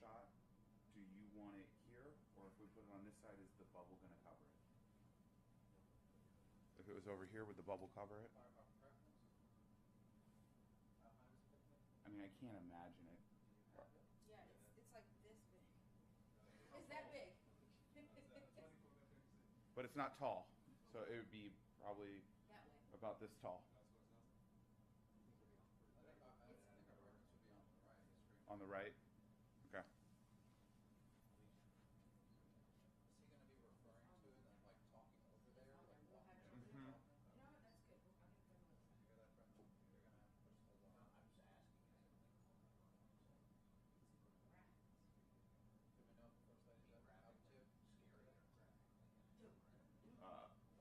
shot, do you want it here, or if we put it on this side, is the bubble going to cover it? If it was over here, would the bubble cover it? I mean, I can't imagine it. Yeah, it's like this big. It's that big. But it's not tall, so it would be probably That way. about this tall. On the right? Okay. Is he going to be referring to it and like talking over there, like walking over Mm-hmm. there? You know what? That's good. I'll give them a listen. You hear that, Fred? You're going to have to push those on. I'm just asking. Do we know if the first lady's up to? Scary.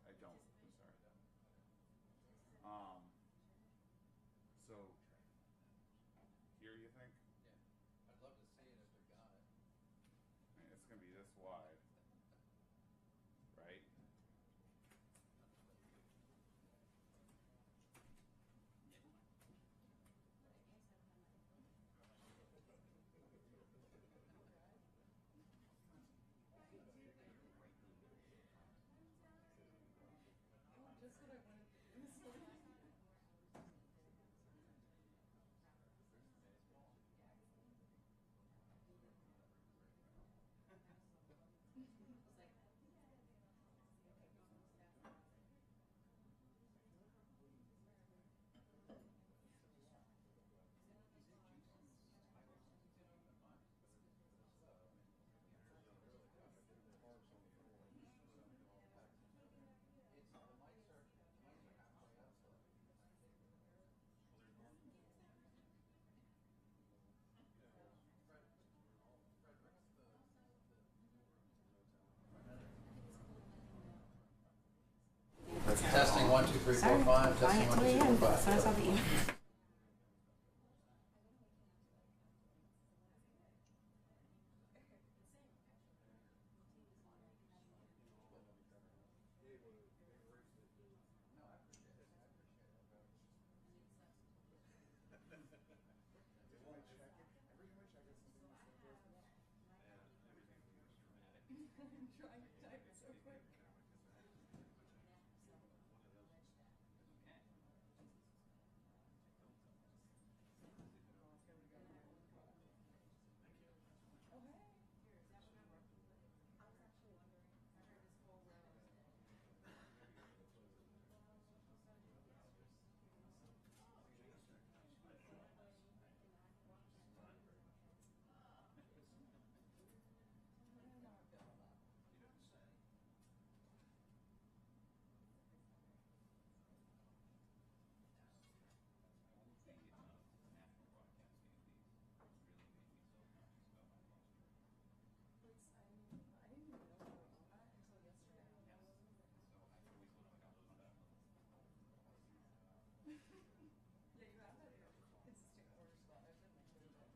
I don't. I'm sorry. So here, you think? Yeah. I'd love to see it if we got it. I mean, it's going to be this wide, right? Just what I wanted. Testing 1, 2, 3, 4, 5. Testing 1, 2, 3, 4, 5. I saw the email. Trying to type it so quick. Oh, hey. Here, is that number? I was actually wondering. I heard this whole row. I didn't even know about that until yesterday. Yeah, you have that consistent order spot. I've been like doing that.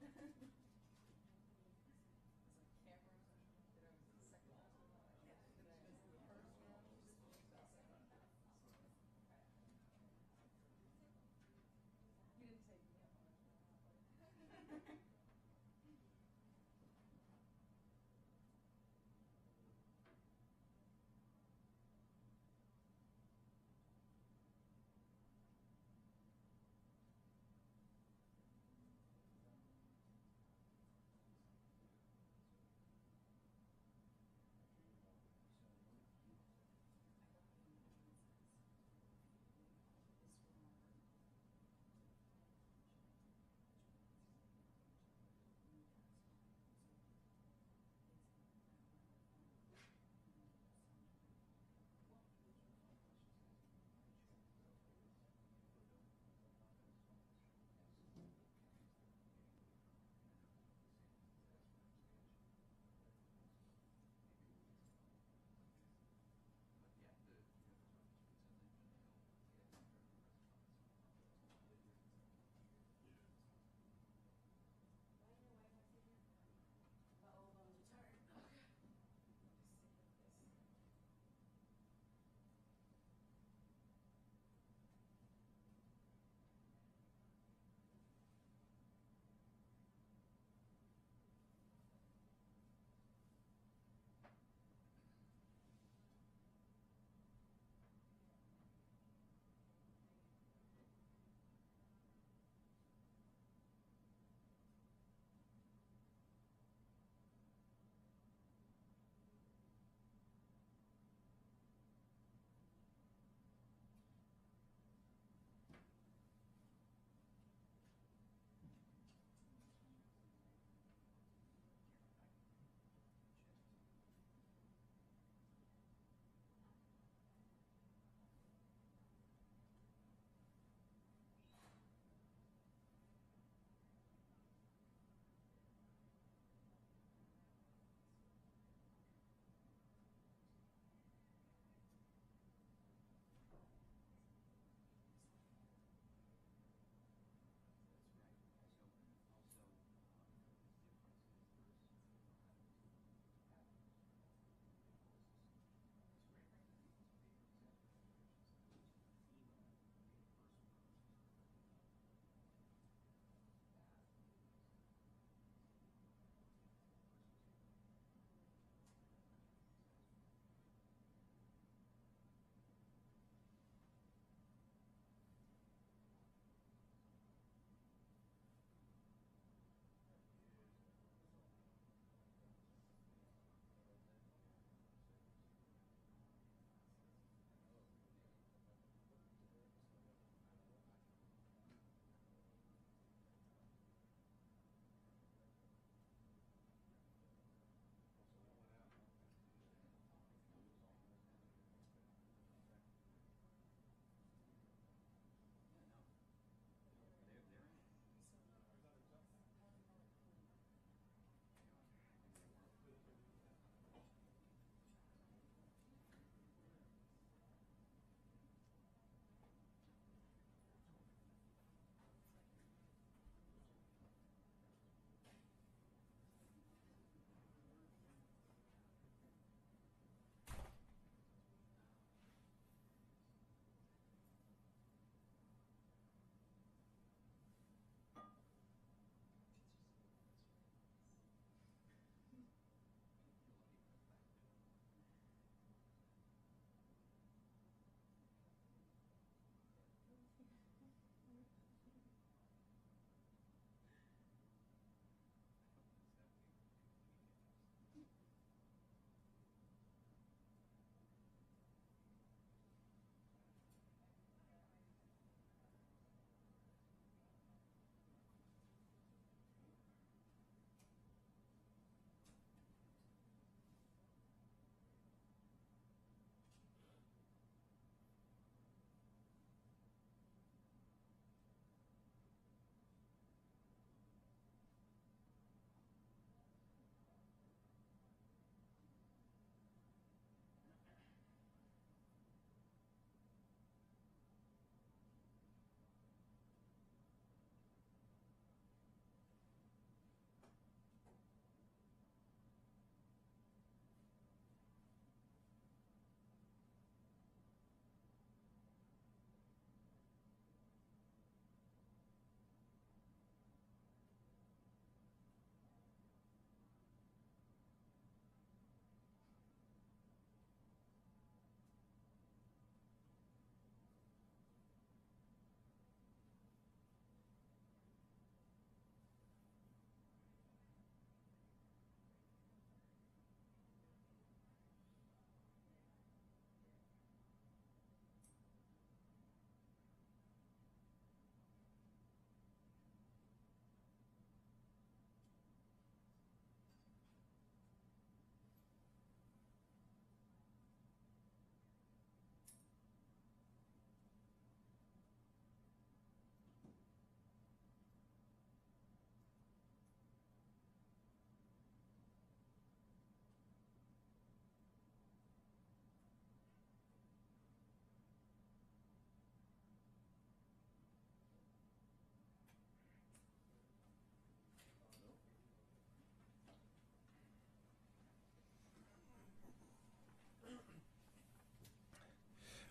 It's like camera, you know, the second one. Yeah. And then this is the first one. You didn't take me up on it.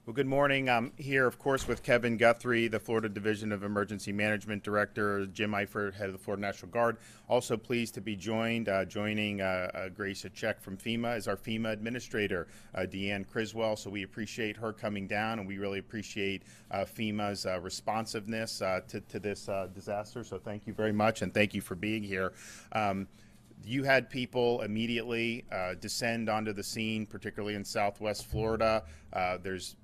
Well, good morning. I'm here, of course, with Kevin Guthrie, the Florida Division of Emergency Management Director, Jim Eifert, head of the Florida National Guard. Also pleased to be joining Grace Check from Fema is our Fema administrator, Deanne Criswell. So we appreciate her coming down, and we really appreciate FEMA's responsiveness to this disaster. So thank you very much, and thank you for being here. You had people immediately descend onto the scene, particularly in Southwest Florida. There's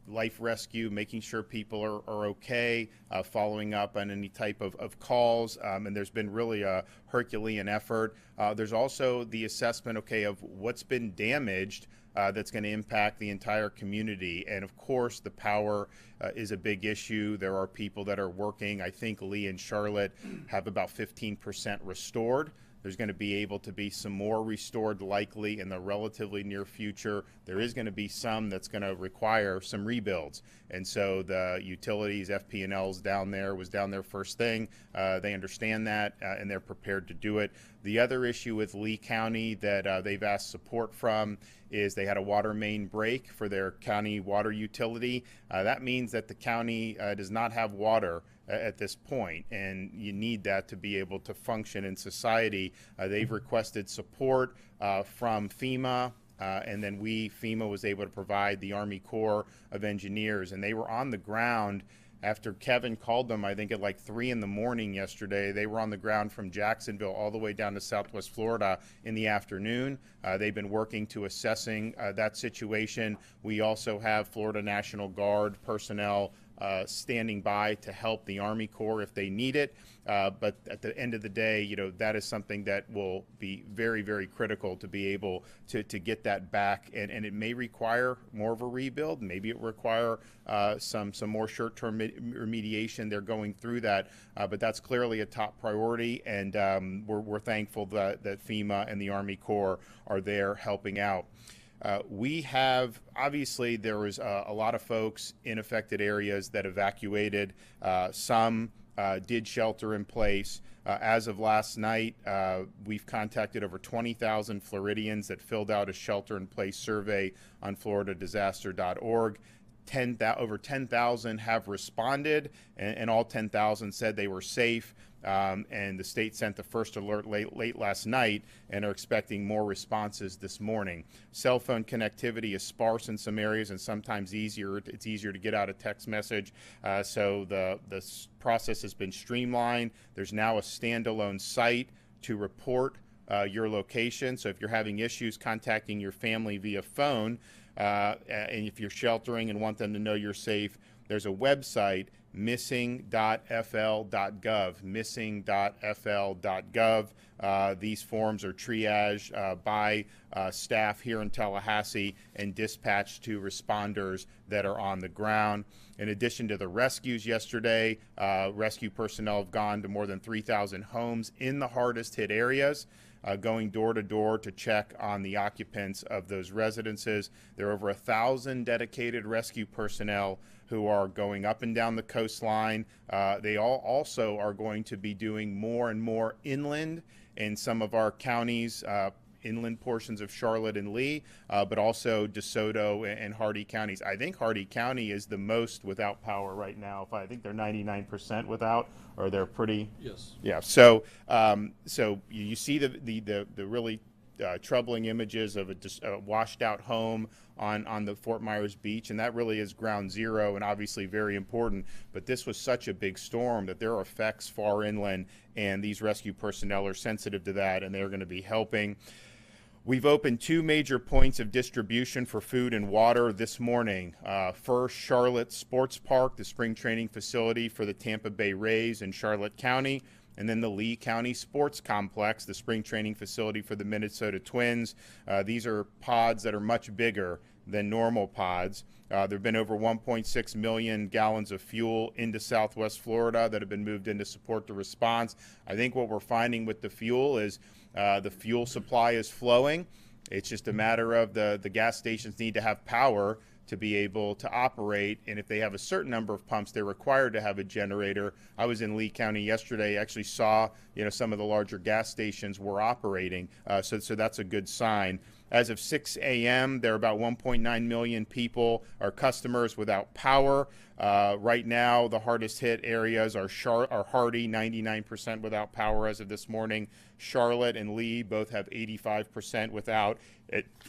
life rescue, making sure people are okay, following up on any type of calls, and there's been really a Herculean effort. There's also the assessment, okay, of what's been damaged that's going to impact the entire community. And of course, the power is a big issue. There are people that are working. I think Lee and Charlotte have about 15% restored. There's going to be able to be some more restored likely in the relatively near future. There is going to be some that's going to require some rebuilds. And so the utilities, FP&L's was down there first thing. They understand that and they're prepared to do it. The other issue with Lee County that they've asked support from is they had a water main break for their county water utility. That means that the county does not have water at this point, and you need that to be able to function in society. They've requested support from FEMA, and then FEMA was able to provide the Army Corps of Engineers, and they were on the ground after Kevin called them, I think at like 3 in the morning yesterday. They were on the ground from Jacksonville all the way down to Southwest Florida in the afternoon. They've been working to assessing that situation. We also have Florida National Guard personnel standing by to help the Army Corps if they need it. But at the end of the day, you know, that is something that will be very, very critical to be able to get that back. And it may require more of a rebuild. Maybe it require some more short-term remediation. They're going through that. But that's clearly a top priority. And we're thankful that FEMA and the Army Corps are there helping out. We have, obviously, there was a lot of folks in affected areas that evacuated. Some did shelter in place. As of last night, we've contacted over 20,000 Floridians that filled out a shelter-in-place survey on floridadisaster.org. Over 10,000 have responded, and all 10,000 said they were safe. And the state sent the first alert late last night and are expecting more responses this morning. Cell phone connectivity is sparse in some areas and sometimes it's easier to get out a text message. So the process has been streamlined. There's now a standalone site to report your location. So if you're having issues contacting your family via phone, and if you're sheltering and want them to know you're safe, there's a website, missing.fl.gov, missing.fl.gov. These forms are triaged by staff here in Tallahassee and dispatched to responders that are on the ground. In addition to the rescues yesterday, rescue personnel have gone to more than 3,000 homes in the hardest hit areas. Going door to door to check on the occupants of those residences. There are over 1,000 dedicated rescue personnel who are going up and down the coastline. They all also are going to be doing more and more inland in some of our counties, inland portions of Charlotte and Lee, but also DeSoto and Hardy counties. I think Hardy County is the most without power right now. I think they're 99% without, or they're pretty. Yes. Yeah. So you see the really troubling images of a washed out home on the Fort Myers beach, and that really is ground zero and obviously very important. But this was such a big storm that there are effects far inland, and these rescue personnel are sensitive to that, and they're going to be helping. We've opened 2 major points of distribution for food and water this morning. First, Charlotte Sports Park, the spring training facility for the Tampa Bay Rays in Charlotte County, and then the Lee County Sports Complex, the spring training facility for the Minnesota Twins. These are pods that are much bigger than normal pods. There have been over 1.6 million gallons of fuel into Southwest Florida that have been moved in to support the response. I think what we're finding with the fuel is the fuel supply is flowing. It's just a matter of the gas stations need to have power to be able to operate. And if they have a certain number of pumps, they're required to have a generator. I was in Lee County yesterday, actually saw, some of the larger gas stations were operating. So that's a good sign. As of 6 a.m., there are about 1.9 million people, our customers, without power. Right now, the hardest hit areas are Hardy, 99% without power as of this morning. Charlotte and Lee both have 85% without,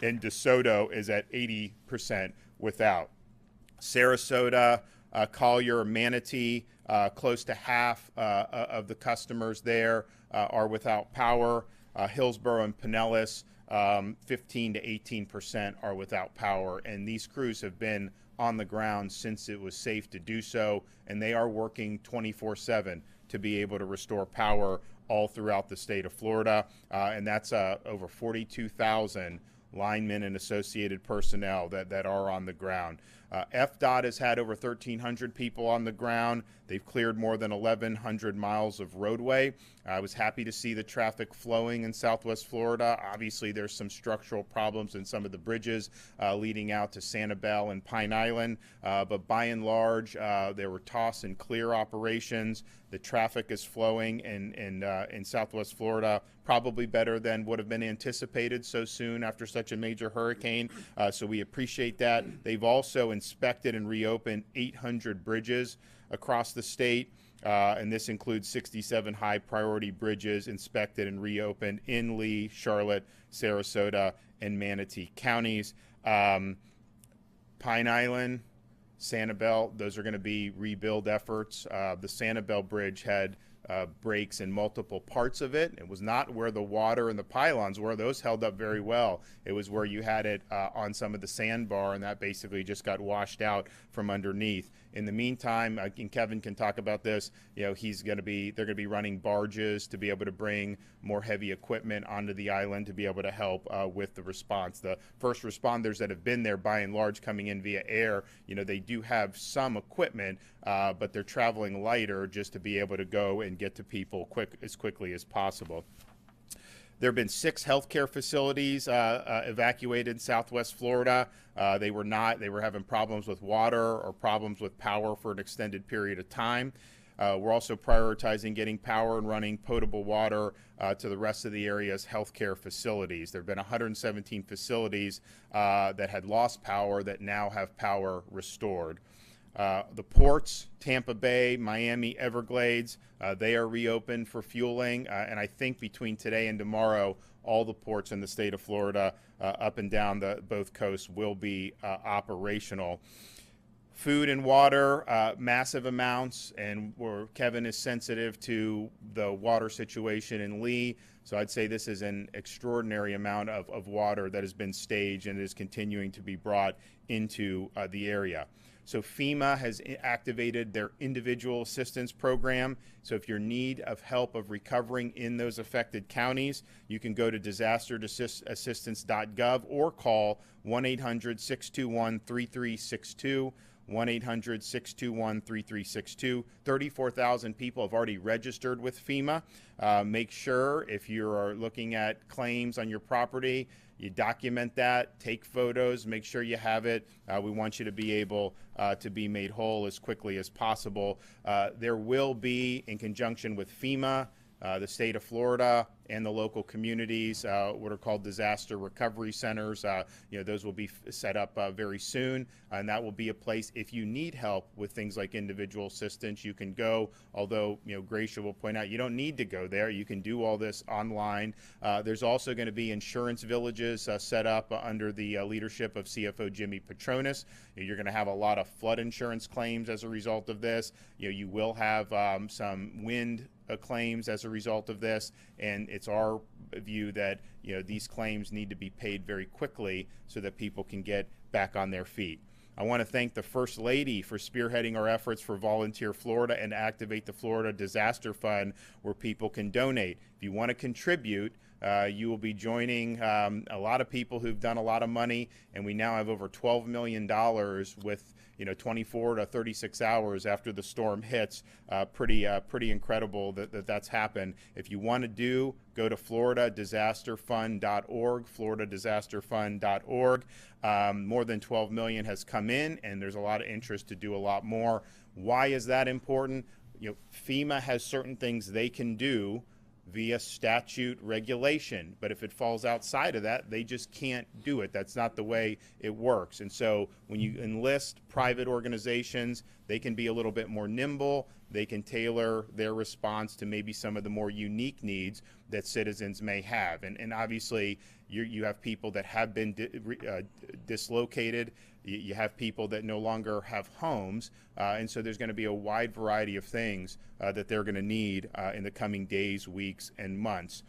and DeSoto is at 80% without. Sarasota, Collier, Manatee, close to half of the customers there are without power. Hillsborough and Pinellas, 15 to 18% are without power, and these crews have been on the ground since it was safe to do so, and they are working 24/7 to be able to restore power all throughout the state of Florida, and that's over 42,000 linemen and associated personnel that are on the ground. FDOT has had over 1,300 people on the ground. They've cleared more than 1,100 miles of roadway. I was happy to see the traffic flowing in Southwest Florida. Obviously, there's some structural problems in some of the bridges leading out to Sanibel and Pine Island, but by and large, there were toss and clear operations. The traffic is flowing in Southwest Florida, probably better than would have been anticipated so soon after such a major hurricane. So we appreciate that. They've also inspected and reopened 800 bridges across the state, and this includes 67 high priority bridges inspected and reopened in Lee, Charlotte, Sarasota, and Manatee counties. Pine Island, Sanibel, those are going to be rebuild efforts. The Sanibel Bridge had breaks in multiple parts of it. It was not where the water and the pylons were. Those held up very well. It was where you had it on some of the sandbar, and that basically just got washed out from underneath. In the meantime, and Kevin can talk about this, they're going to be running barges to be able to bring more heavy equipment onto the island to be able to help with the response. The first responders that have been there, by and large, coming in via air, they do have some equipment, but they're traveling lighter just to be able to go and get to people as quickly as possible. There have been 6 healthcare facilities evacuated in Southwest Florida. They were having problems with water or problems with power for an extended period of time. We're also prioritizing getting power and running potable water to the rest of the area's healthcare facilities. There have been 117 facilities that had lost power that now have power restored. The ports, Tampa Bay, Miami, Everglades, they are reopened for fueling, and I think between today and tomorrow, all the ports in the state of Florida up and down both coasts will be operational. Food and water, massive amounts, and Kevin is sensitive to the water situation in Lee, so I'd say this is an extraordinary amount of water that has been staged and is continuing to be brought into the area. So FEMA has activated their individual assistance program. So if you're in need of help of recovering in those affected counties, you can go to disasterassistance.gov or call 1-800-621-3362. 1-800-621-3362. 34,000 people have already registered with FEMA. Make sure if you are looking at claims on your property, you document that, take photos, make sure you have it. We want you to be able to be made whole as quickly as possible. There will be, in conjunction with FEMA, the state of Florida, and the local communities, what are called disaster recovery centers. Those will be set up very soon, and that will be a place, if you need help with things like individual assistance, you can go, although, Gracia will point out, you don't need to go there. You can do all this online. There's also going to be insurance villages set up under the leadership of CFO Jimmy Petronis. You're going to have a lot of flood insurance claims as a result of this. You will have some wind claims as a result of this, and it's our view that these claims need to be paid very quickly so that people can get back on their feet. I want to thank the First Lady for spearheading our efforts for Volunteer Florida and Activate the Florida Disaster Fund, where people can donate. If you want to contribute, you will be joining a lot of people who've done a lot of money, and we now have over $12 million with 24 to 36 hours after the storm hits. Pretty incredible that's happened. If you want to go to floridadisasterfund.org, floridadisasterfund.org. More than 12 million has come in, and there's a lot of interest to do a lot more. Why is that important? FEMA has certain things they can do via statute regulation, but if it falls outside of that, they just can't do it. That's not the way it works. And so when you enlist private organizations, they can be a little bit more nimble. They can tailor their response to maybe some of the more unique needs that citizens may have. And obviously, you have people that have been dislocated. You have people that no longer have homes. And so there's going to be a wide variety of things that they're going to need in the coming days, weeks, and months.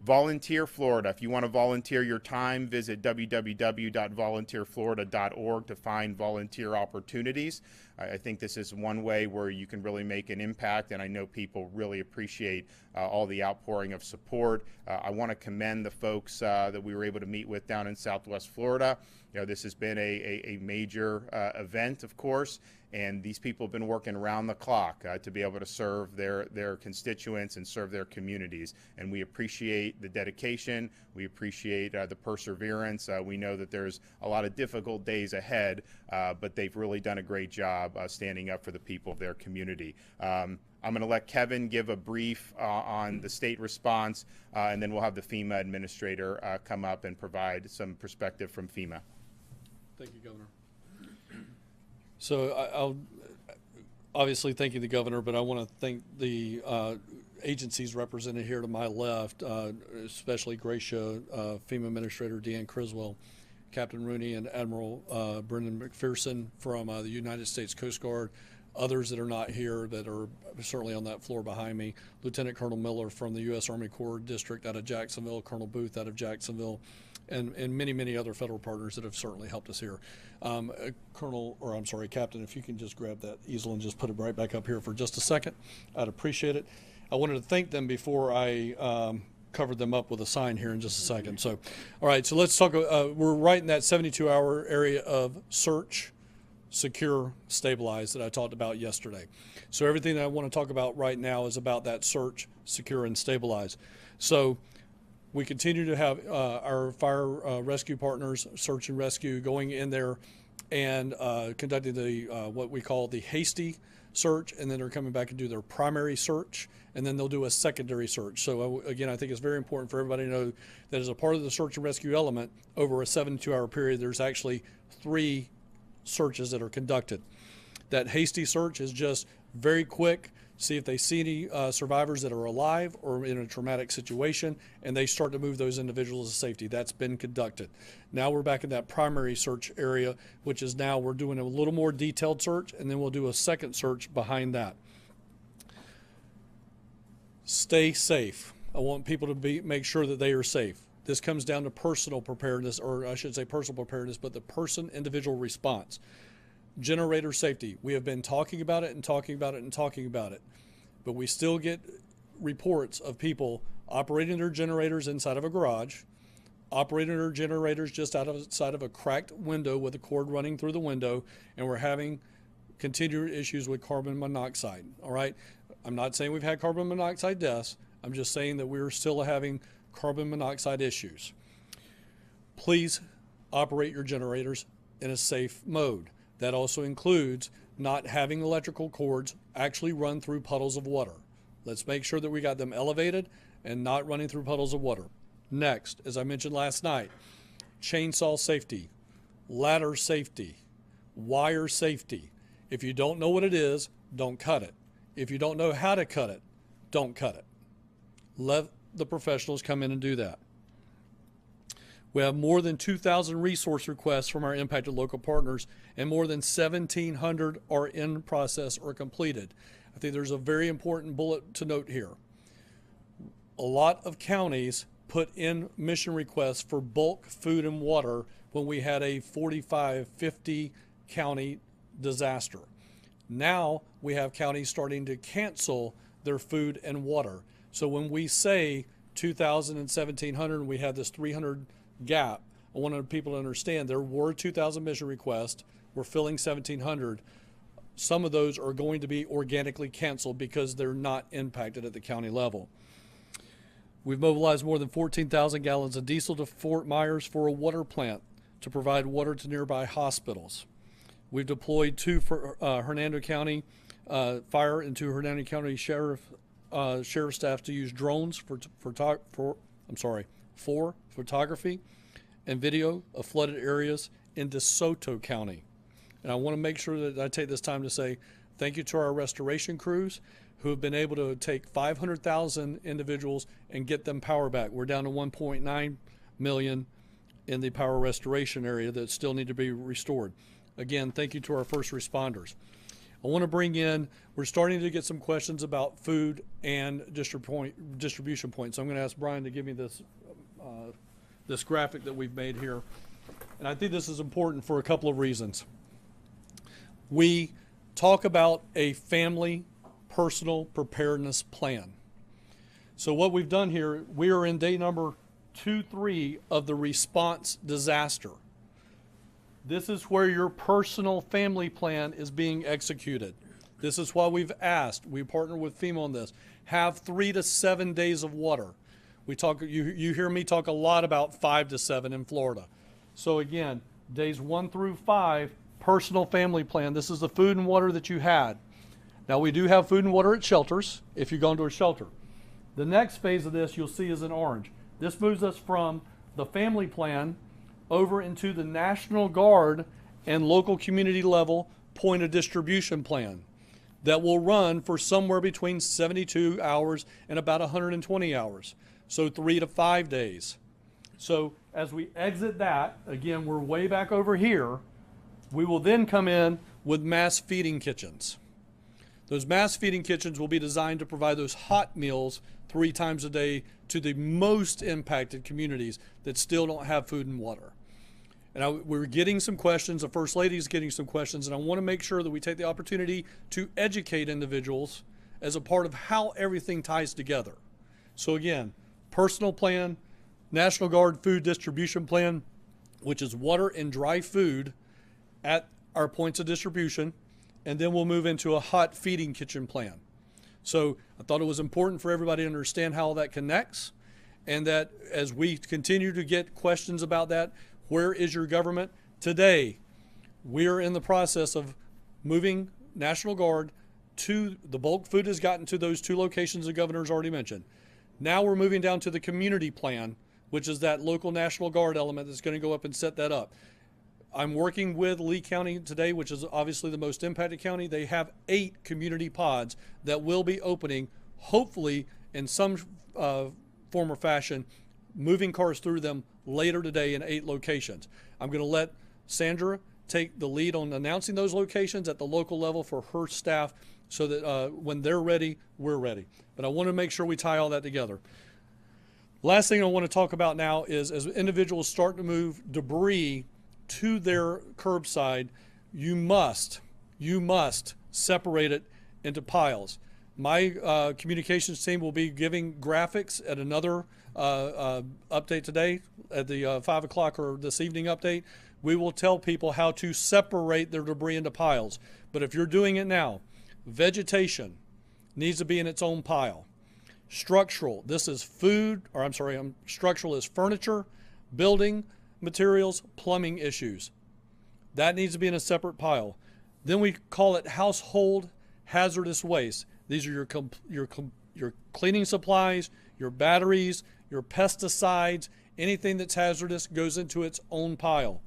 Volunteer Florida. If you want to volunteer your time, visit www.volunteerflorida.org to find volunteer opportunities. I think this is one way where you can really make an impact, and I know people really appreciate all the outpouring of support. I want to commend the folks that we were able to meet with down in Southwest Florida. This has been a major event, of course, and these people have been working around the clock to be able to serve their constituents and serve their communities. And we appreciate the dedication. We appreciate the perseverance. We know that there's a lot of difficult days ahead, but they've really done a great job standing up for the people of their community. I'm going to let Kevin give a brief on the state response, and then we'll have the FEMA administrator come up and provide some perspective from FEMA. Thank you, Governor. So I'll obviously thank you, the Governor, but I want to thank the agencies represented here to my left, especially Gracia, FEMA Administrator Deanne Criswell, Captain Rooney, and Admiral Brendan McPherson from the United States Coast Guard, others that are not here that are certainly on that floor behind me, Lieutenant Colonel Miller from the U.S. Army Corps District out of Jacksonville, Colonel Booth out of Jacksonville, and many, many other federal partners that have certainly helped us here. Captain, if you can just grab that easel and just put it right back up here for just a second, I'd appreciate it. I wanted to thank them before I covered them up with a sign here in just a second. So, all right, so let's talk. We're right in that 72-hour area of search, secure, stabilize that I talked about yesterday. So everything that I want to talk about right now is about that search, secure, and stabilize. So we continue to have our fire rescue partners, search and rescue, going in there and conducting the what we call the hasty search, and then they're coming back and do their primary search, and then they'll do a secondary search. So again, I think it's very important for everybody to know that as a part of the search and rescue element, over a 72-hour period, there's actually 3 searches that are conducted. That hasty search is just very quick, see if they see any survivors that are alive or in a traumatic situation, and they start to move those individuals to safety. That's been conducted. Now we're back in that primary search area, which is now we're doing a little more detailed search, and then we'll do a second search behind that. Stay safe. I want people to make sure that they are safe. This comes down to personal preparedness, or I should say personal preparedness, but the individual response. Generator safety. We have been talking about it and talking about it and talking about it, but we still get reports of people operating their generators inside of a garage, operating their generators just outside of a cracked window with a cord running through the window, and we're having continued issues with carbon monoxide. All right, I'm not saying we've had carbon monoxide deaths. I'm just saying that we're still having carbon monoxide issues. Please operate your generators in a safe mode. That also includes not having electrical cords actually run through puddles of water. Let's make sure that we got them elevated and not running through puddles of water. Next, as I mentioned last night, chainsaw safety, ladder safety, wire safety. If you don't know what it is, don't cut it. If you don't know how to cut it, don't cut it. Let the professionals come in and do that. We have more than 2,000 resource requests from our impacted local partners, and more than 1,700 are in process or completed. I think there's a very important bullet to note here. A lot of counties put in mission requests for bulk food and water when we had a 45, 50 county disaster. Now we have counties starting to cancel their food and water. So when we say 2,000 and 1,700, we had this 300 gap, I wanted people to understand there were 2,000 mission requests. we're filling 1,700. Some of those are going to be organically canceled because they're not impacted at the county level. We've mobilized more than 14,000 gallons of diesel to Fort Myers for a water plant to provide water to nearby hospitals. We've deployed 2 for Hernando County Fire and 2 Hernando County Sheriff staff to use drones for photography and video of flooded areas in DeSoto County. And I want to make sure that I take this time to say thank you to our restoration crews who have been able to take 500,000 individuals and get them power back. We're down to 1.9 million in the power restoration area that still need to be restored. Again, thank you to our first responders. I want to bring in, we're starting to get some questions about food and distribution points. So I'm going to ask Brian to give me this, this graphic that we've made here. And I think this is important for a couple of reasons. We talk about a family personal preparedness plan. So what we've done here, we are in day number 2-3 of the response disaster. This is where your personal family plan is being executed. This is why we've asked, we partner with FEMA on this, have 3 to 7 days of water. We talk, you hear me talk a lot about 5 to 7 in Florida. So again, days 1 through 5, personal family plan. This is the food and water that you had. Now we do have food and water at shelters if you go into a shelter. The next phase of this you'll see is in orange. This moves us from the family plan over into the National Guard and local community level point of distribution plan that will run for somewhere between 72 hours and about 120 hours. So 3 to 5 days. So as we exit that, again, we're way back over here. We will then come in with mass feeding kitchens. Those mass feeding kitchens will be designed to provide those hot meals 3 times a day to the most impacted communities that still don't have food and water. And we're getting some questions, the First Lady is getting some questions, and I want to make sure that we take the opportunity to educate individuals as a part of how everything ties together. So again, personal plan, National Guard food distribution plan, which is water and dry food at our points of distribution, and then we'll move into a hot feeding kitchen plan. So I thought it was important for everybody to understand how that connects, and that as we continue to get questions about that, where is your government? Today, we're in the process of moving National Guard to, the bulk food has gotten to those 2 locations the governor's already mentioned. Now we're moving down to the community plan, which is that local National Guard element that's going to go up and set that up. I'm working with Lee County today, which is obviously the most impacted county. They have 8 community pods that will be opening, hopefully in some form or fashion, moving cars through them later today in 8 locations. I'm going to let Sandra take the lead on announcing those locations at the local level for her staff so that when they're ready, we're ready. But I want to make sure we tie all that together. Last thing I want to talk about now is as individuals start to move debris to their curbside, you must separate it into piles. My communications team will be giving graphics at another update today at the 5 o'clock or this evening update. We will tell people how to separate their debris into piles. But if you're doing it now, vegetation needs to be in its own pile. Structural, this is food, or I'm sorry, structural is furniture, building materials, plumbing issues. That needs to be in a separate pile. Then we call it household hazardous waste. These are your cleaning supplies, your batteries, your pesticides, anything that's hazardous goes into its own pile.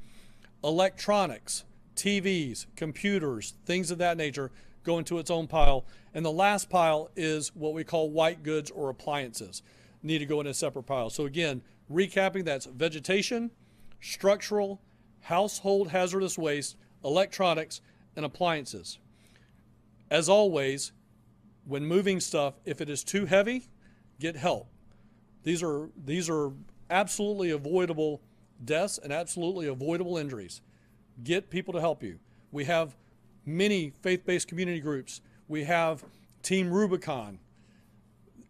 Electronics, TVs, computers, things of that nature go into its own pile. And the last pile is what we call white goods or appliances, need to go in a separate pile. So again, recapping, that's vegetation, structural, household hazardous waste, electronics, and appliances. As always, when moving stuff, if it is too heavy, get help. These are absolutely avoidable deaths and absolutely avoidable injuries. Get people to help you. We have many faith-based community groups. We have Team Rubicon,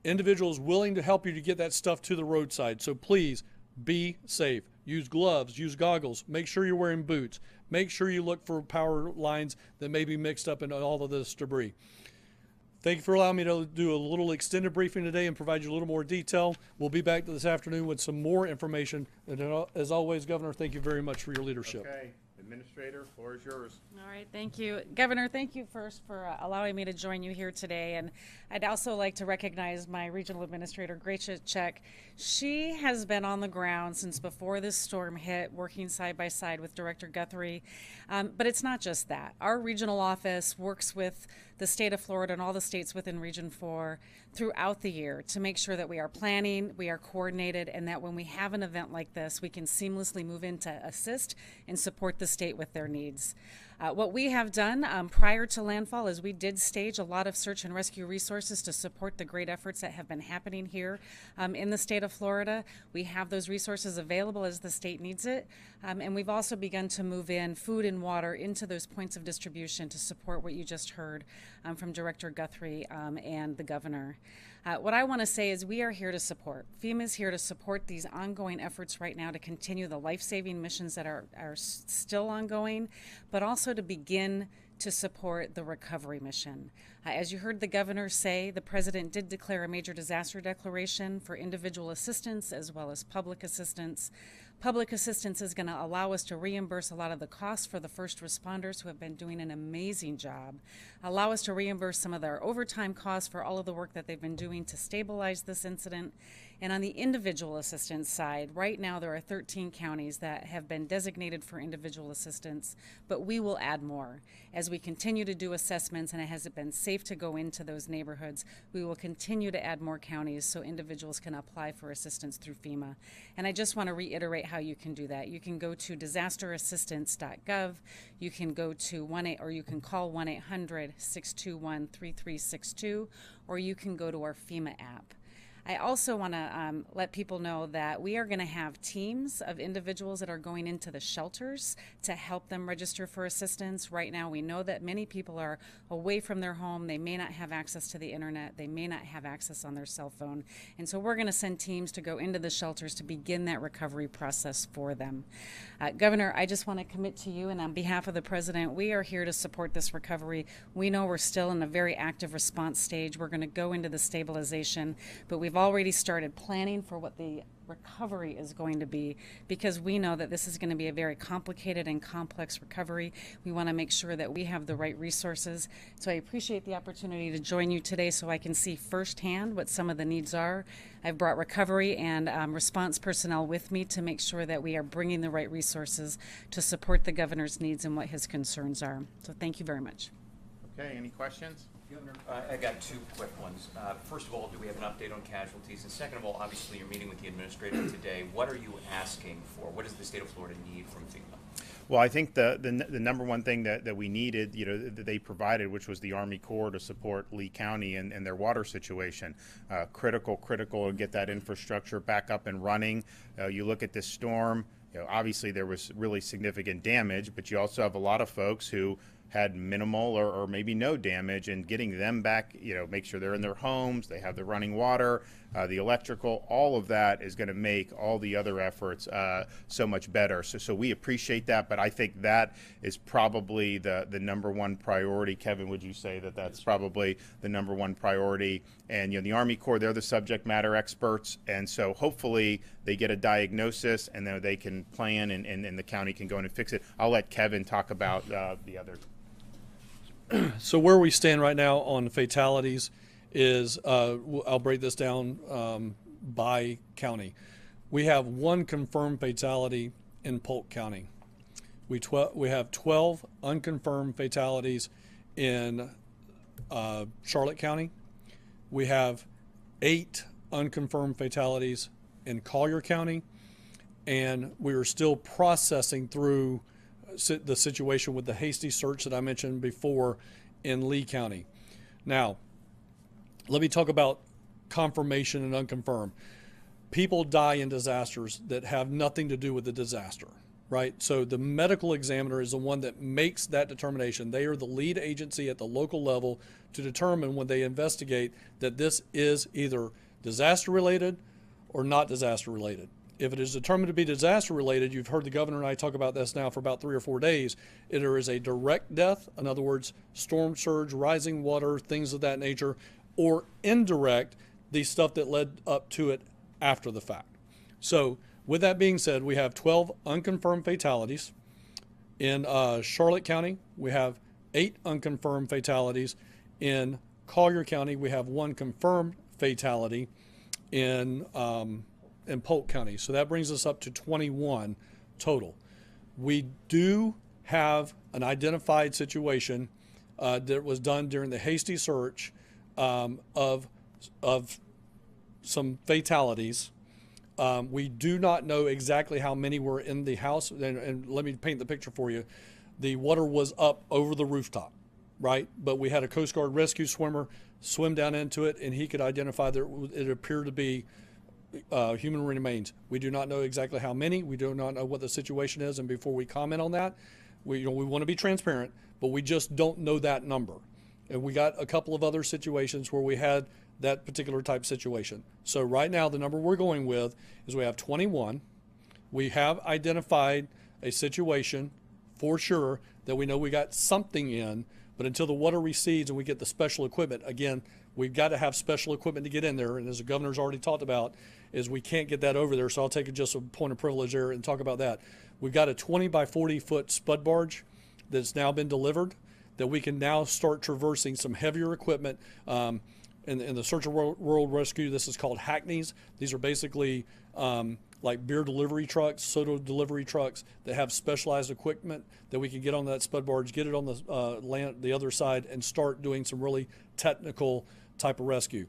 individuals willing to help you to get that stuff to the roadside. So please be safe. Use gloves, use goggles, make sure you're wearing boots, make sure you look for power lines that may be mixed up in all of this debris. Thank you for allowing me to do a little extended briefing today and provide you a little more detail. We'll be back this afternoon with some more information. And as always, Governor, thank you very much for your leadership. Okay, Administrator, floor is yours. All right, thank you. Governor, thank you first for allowing me to join you here today. And I'd also like to recognize my Regional Administrator, Gracia Check. She has been on the ground since before this storm hit, working side by side with Director Guthrie. But it's not just that. Our regional office works with the state of Florida and all the states within Region 4 throughout the year to make sure that we are planning, we are coordinated, and that when we have an event like this, we can seamlessly move in to assist and support the state with their needs. What we have done prior to landfall is we did stage a lot of search and rescue resources to support the great efforts that have been happening here in the state of Florida. We have those resources available as the state needs it. And we've also begun to move in food and water into those points of distribution to support what you just heard from Director Guthrie and the governor. What I want to say is we are here to support. FEMA is here to support these ongoing efforts right now to continue the life-saving missions that are still ongoing, but also to begin to support the recovery mission. As you heard the governor say, the president did declare a major disaster declaration for individual assistance as well as public assistance. Public assistance is going to allow us to reimburse a lot of the costs for the first responders who have been doing an amazing job, allow us to reimburse some of their overtime costs for all of the work that they've been doing to stabilize this incident. And on the individual assistance side, right now there are 13 counties that have been designated for individual assistance, but we will add more. As we continue to do assessments and it has been safe to go into those neighborhoods, we will continue to add more counties so individuals can apply for assistance through FEMA. And I just want to reiterate how you can do that. You can go to disasterassistance.gov, you can go to or you can call 1-800-621-3362, or you can go to our FEMA app. I also want to let people know that we are going to have teams of individuals that are going into the shelters to help them register for assistance. Right now, we know that many people are away from their home. They may not have access to the internet. They may not have access on their cell phone. And so we're going to send teams to go into the shelters to begin that recovery process for them. Governor, I just want to commit to you, and on behalf of the president, we are here to support this recovery. We know we're still in a very active response stage. We're going to go into the stabilization, but we've already started planning for what the recovery is going to be, because we know that this is going to be a very complicated and complex recovery. We want to make sure that we have the right resources. So I appreciate the opportunity to join you today so I can see firsthand what some of the needs are. I've brought recovery and response personnel with me to make sure that we are bringing the right resources to support the governor's needs and what his concerns are. So thank you very much. Okay, any questions? Governor, I got two quick ones. First of all, do we have an update on casualties? And second of all, obviously you're meeting with the administrator today. What are you asking for? What does the state of Florida need from FEMA? Well, I think the number one thing that we needed, that they provided, which was the Army Corps to support Lee County and their water situation. Critical to get that infrastructure back up and running. You look at this storm, obviously there was really significant damage, but you also have a lot of folks who had minimal or maybe no damage, and getting them back, make sure they're in their homes, they have the running water, the electrical, all of that is going to make all the other efforts so much better. So we appreciate that, but I think that is probably the number one priority. Kevin, would you say that that's probably the number one priority? And the Army Corps, they're the subject matter experts, and so hopefully they get a diagnosis and then they can plan and the county can go in and fix it. I'll let Kevin talk about the other. So where we stand right now on fatalities is, I'll break this down by county. We have one confirmed fatality in Polk County. We have 12 unconfirmed fatalities in Charlotte County. We have 8 unconfirmed fatalities in Collier County, and we are still processing through the situation with the hasty search that I mentioned before in Lee County. Now, let me talk about confirmation and unconfirmed. People die in disasters that have nothing to do with the disaster, right? So the medical examiner is the one that makes that determination. They are the lead agency at the local level to determine when they investigate that this is either disaster related or not disaster related. If it is determined to be disaster related, you've heard the governor and I talk about this now for about 3 or 4 days. There is a direct death, in other words, storm surge, rising water, things of that nature, or indirect, the stuff that led up to it after the fact. So with that being said, we have 12 unconfirmed fatalities. In Charlotte County, we have 8 unconfirmed fatalities. In Collier County, we have 1 confirmed fatality. In Polk County. So that brings us up to 21 total. We do have an identified situation that was done during the hasty search of some fatalities. We do not know exactly how many were in the house. And let me paint the picture for you. The water was up over the rooftop, right? But we had a Coast Guard rescue swimmer swim down into it, and he could identify that it appeared to be human remains. We do not know exactly how many. We do not know what the situation is, and before we comment on that, we want to be transparent, but we just don't know that number. And we got a couple of other situations where we had that particular type situation. So right now, the number we're going with is we have 21. We have identified a situation for sure that we know we got something in, but until the water recedes and we get the special equipment, again, we've got to have special equipment to get in there. And as the governor's already talked about, is we can't get that over there. So I'll take just a point of privilege there and talk about that. We've got a 20 by 40 foot spud barge that's now been delivered that we can now start traversing some heavier equipment. In the Search and World Rescue, this is called hackneys. These are basically like beer delivery trucks, soda delivery trucks that have specialized equipment that we can get on that spud barge, get it on the land, the other side, and start doing some really technical type of rescue.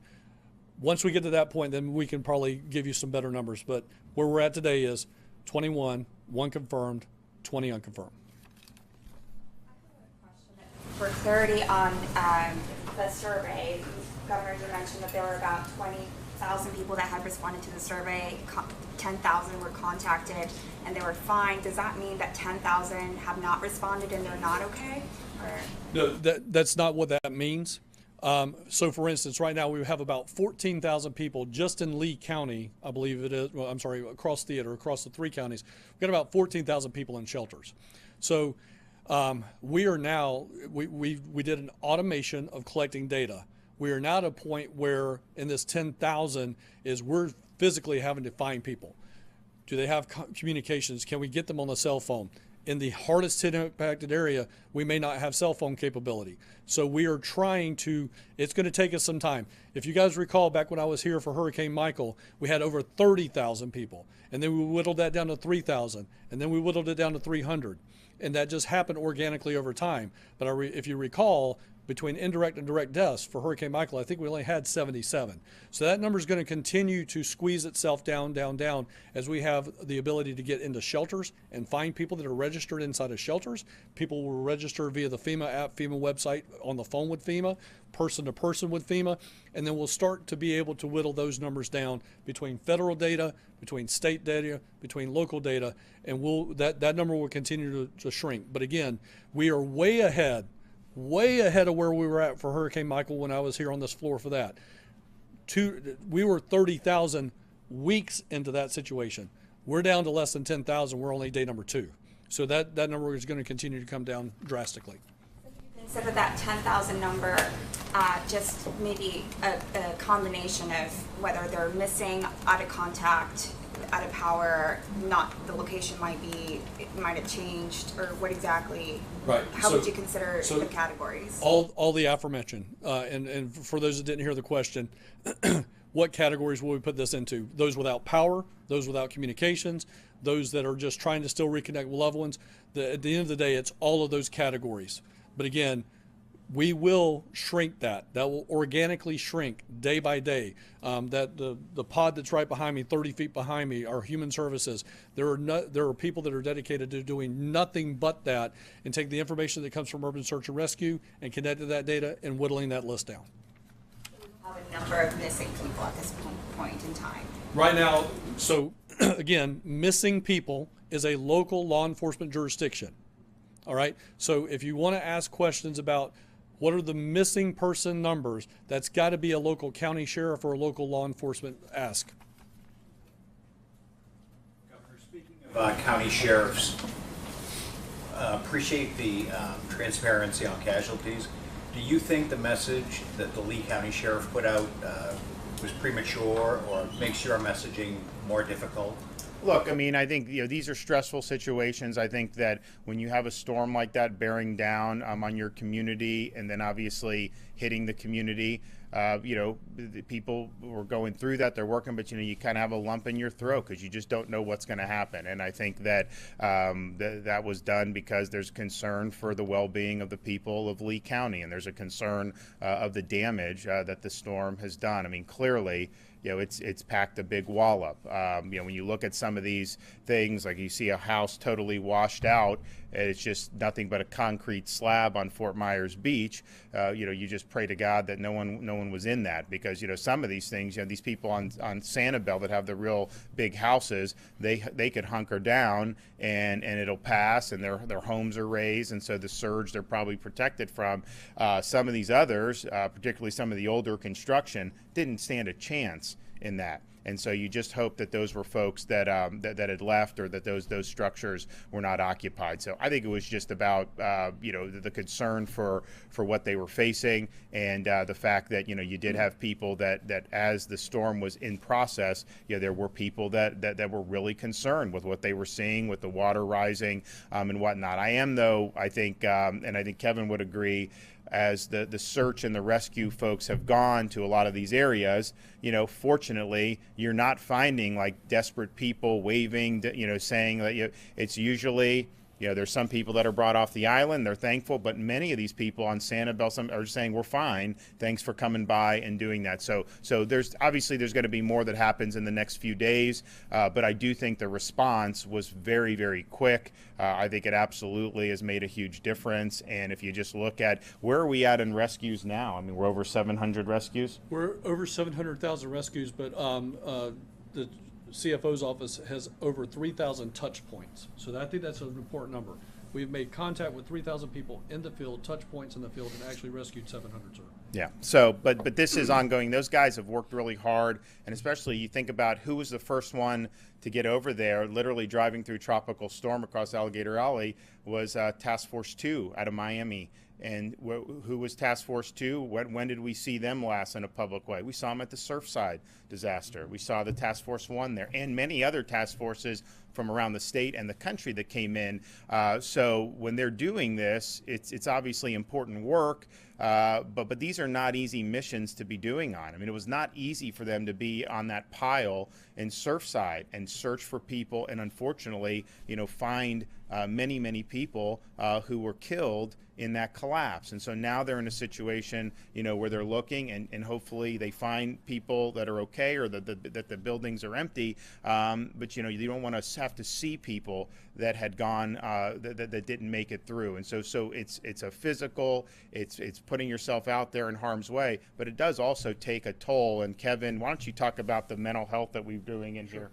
Once we get to that point, then we can probably give you some better numbers. But where we're at today is 21, 1 confirmed, 20 unconfirmed. For clarity on the survey, Governor, you mentioned that there were about 20,000 people that had responded to the survey, 10,000 were contacted, and they were fine. Does that mean that 10,000 have not responded and they're not okay? Or? No, that's not what that means. So for instance, right now we have about 14,000 people just in Lee County, I believe it is, well, I'm sorry, across the 3 counties. We've got about 14,000 people in shelters. So we are now, we did an automation of collecting data. We are now at a point where in this 10,000 is we're physically having to find people. Do they have communications? Can we get them on the cell phone? In the hardest hit impacted area, we may not have cell phone capability. So we are trying to, it's going to take us some time. If you guys recall back when I was here for Hurricane Michael, we had over 30,000 people. And then we whittled that down to 3,000. And then we whittled it down to 300. And that just happened organically over time. But if you recall, between indirect and direct deaths for Hurricane Michael, I think we only had 77. So that number is going to continue to squeeze itself down, down, down as we have the ability to get into shelters and find people that are registered inside of shelters. People will register via the FEMA app, FEMA website, on the phone with FEMA, person to person with FEMA, and then we'll start to be able to whittle those numbers down between federal data, between state data, between local data, and that number will continue to shrink. But again, we are way ahead of where we were at for Hurricane Michael when I was here on this floor for that. We were 30,000 weeks into that situation. We're down to less than 10,000. We're only day number 2. So that number is going to continue to come down drastically. Consider that 10,000 number just maybe a combination of whether they're missing, out of contact, out of power, not the location might have changed, or what exactly? Right. How would you consider the categories? All the aforementioned, and for those that didn't hear the question, what categories will we put this into? Those without power, those without communications, those that are just trying to still reconnect with loved ones. At the end of the day, it's all of those categories. But again, we will shrink that. That will organically shrink day by day. That the pod that's right behind me, 30 feet behind me, are human services. There are people that are dedicated to doing nothing but that and take the information that comes from Urban Search and Rescue and connect to that data and whittling that list down. We have a number of missing people at this point in time. Right now, so again, missing people is a local law enforcement jurisdiction. All right. So if you want to ask questions about what are the missing person numbers, that's got to be a local county sheriff or a local law enforcement ask. county sheriffs. Appreciate the transparency on casualties. Do you think the message that the Lee County Sheriff put out was premature or makes your messaging more difficult? Look, I mean, I think these are stressful situations. I think that when you have a storm like that bearing down on your community, and then obviously hitting the community, the people were going through that. They're working, but you kind of have a lump in your throat because you just don't know what's going to happen. And I think that that was done because there's concern for the well-being of the people of Lee County, and there's a concern of the damage that the storm has done. I mean, clearly, it's packed a big wallop. When you look at some of these things, like you see a house totally washed out, and it's just nothing but a concrete slab on Fort Myers Beach. You just pray to God that no one was in that, because some of these things, these people on Sanibel that have the real big houses, they could hunker down and it'll pass, and their homes are raised, and so the surge they're probably protected from. Some of these others, particularly some of the older construction, didn't stand a chance in that. And so you just hope that those were folks that that had left, or that those structures were not occupied. So I think it was just about the concern for what they were facing, and the fact that you did have people that as the storm was in process, there were people that were really concerned with what they were seeing with the water rising and whatnot. I think and I think Kevin would agree, as the search and the rescue folks have gone to a lot of these areas, fortunately, you're not finding like desperate people waving, saying that it's usually, there's some people that are brought off the island, they're thankful, but many of these people on Sanibel are saying, we're fine, thanks for coming by and doing that. So there's going to be more that happens in the next few days, but I do think the response was very, very quick. I think it absolutely has made a huge difference. And if you just look at where are we at in rescues now, I mean, we're over 700 rescues. We're over 700,000 rescues, but the CFO's office has over 3,000 touch points. So I think that's an important number. We've made contact with 3,000 people in the field, touch points in the field, and actually rescued 700, sir. Yeah. So, but this is ongoing. Those guys have worked really hard, and especially you think about who was the first one to get over there, literally driving through tropical storm across Alligator Alley, was Task Force 2 out of Miami. And who was Task Force 2? When did we see them last in a public way? We saw them at the Surfside disaster. We saw the Task Force 1 there, and many other task forces from around the state and the country that came in. So when they're doing this, it's obviously important work, but these are not easy missions to be doing on. I mean, it was not easy for them to be on that pile in Surfside and search for people, and unfortunately, find many people who were killed in that collapse. And so now they're in a situation, where they're looking, and hopefully they find people that are okay, or that the buildings are empty. But you don't want to have to see people that had gone that didn't make it through. And so it's a physical, it's putting yourself out there in harm's way, but it does also take a toll. And Kevin, why don't you talk about the mental health that we're doing in here?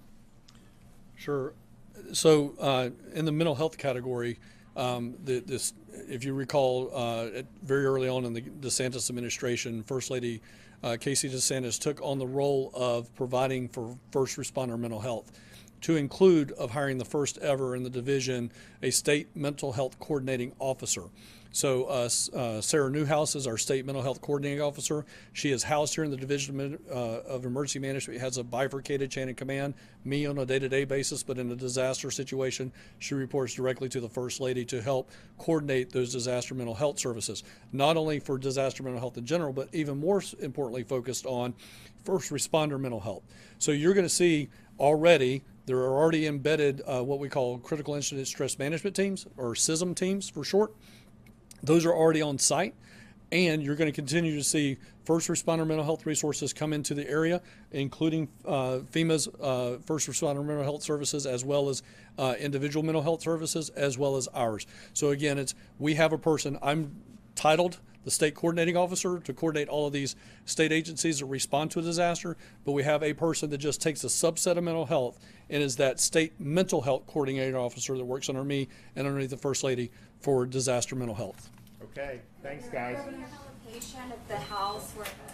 Sure. So in the mental health category, if you recall, very early on in the DeSantis administration, First Lady Casey DeSantis took on the role of providing for first responder mental health, to include of hiring the first ever in the division a state mental health coordinating officer. So Sarah Newhouse is our state mental health coordinating officer. She is housed here in the Division of Emergency Management. Has a bifurcated chain of command, me on a day-to-day basis, but in a disaster situation, she reports directly to the First Lady to help coordinate those disaster mental health services, not only for disaster mental health in general, but even more importantly focused on first responder mental health. So you're going to see already, there are already embedded what we call critical incident stress management teams, or CISM teams for short. Those are already on site, and you're going to continue to see first responder mental health resources come into the area, including FEMA's first responder mental health services, as well as individual mental health services, as well as ours. So again, we have a person, I'm titled the state coordinating officer to coordinate all of these state agencies that respond to a disaster, but we have a person that just takes a subset of mental health and is that state mental health coordinating officer that works under me and underneath the First Lady for disaster mental health. Okay, thanks guys. Governor, have a location of the house where the